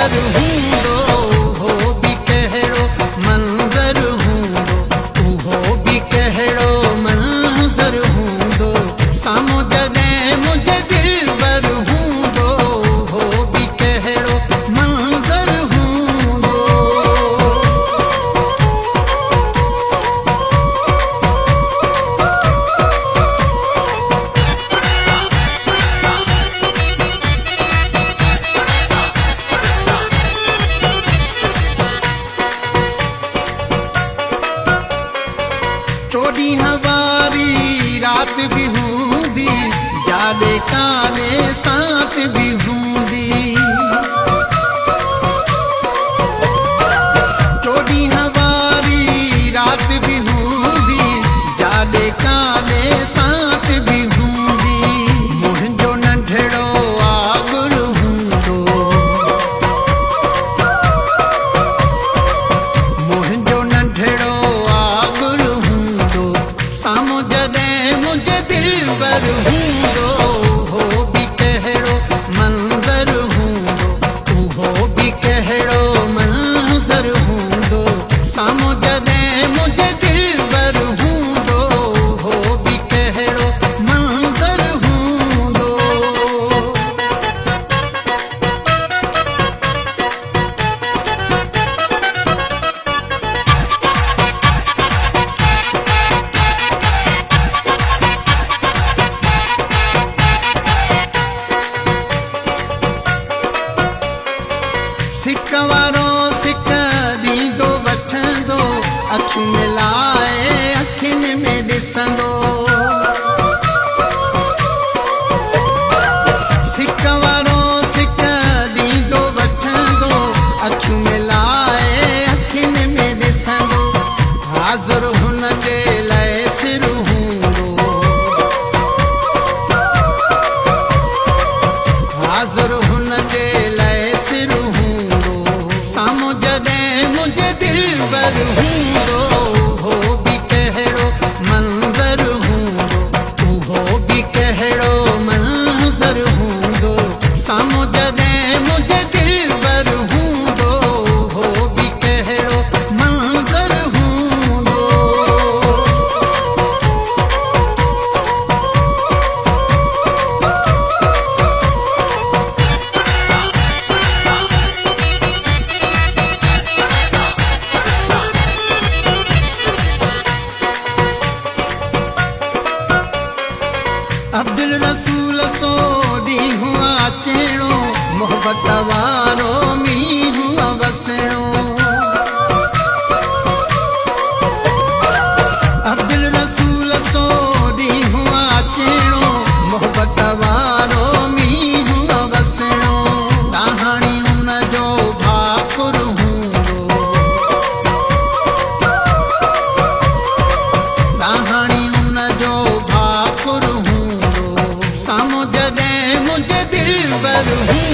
बर हूंदो उहो बि कहिड़ो मंज़र हूंदो, उहो बि कहिड़ो मंज़र हूंदो, साम्हूं जॾहिं मुंहिंजे दिल बर हूंदो उहो बि कहिड़ो मंज़र हूंदो। चोॾींहं वारी रात बि हूंदी, जाॾे काने सांत बि हूंदी, चोॾींहं वारी रात बि हूंदी, जाॾे काने सांत बि हूंदी, मुंहिंजो नंढड़ो आगुर हूंदो, मुंहिंजो नंढड़ो आगुर हूंदो, साम्हूं जॾहिं मुंहिंजे दिल बर हूंदो उहो बि कहिड़ो मंज़र हूंदो, उहो बि कहिड़ो मंज़र हूंदो, साम्हूं जॾहिं मुंहिंजे दिल बर हूंदो उहो बि कहिड़ो मंज़र हूंदो। सिक वारो सिक ॾींदो वठंदो, अखियूं मिलाए अखियुनि में ॾिसंदो, सिक वारो सिक ॾींदो वठंदो, अखियूं मिलाए अखियुनि में ॾिसंदो, हाज़ुर हुन जे लाइ सिर हूंदो, हाज़ुर हुन जे लाइ सिर हूंदो, साम्हूं जॾहिं मुंहिंजे दिल बर हूंदो उहो बि कहिड़ो मंज़र हूंदो, उहो बि कहिड़ो मंज़र हूंदो, साम्हूं जॾहिं मुंहिंजे दिल बर हूंदो उहो बि कहिड़ो मंज़र हूंदो। अब्दुल रसूल सो ॾींहुं अचणो, मोहबत वारो मींहुं वसणो, अब्दुल रसूल सो ॾींहुं अचणो, मोहबत वारो मींहुं वसणो, ॾाहाणी उन जो भाकुर हूंदो, ॾाहाणी उन जो भाकुर हूंदो, साम्हूं जॾहिं मुंहिंजे दिल बर हूंदो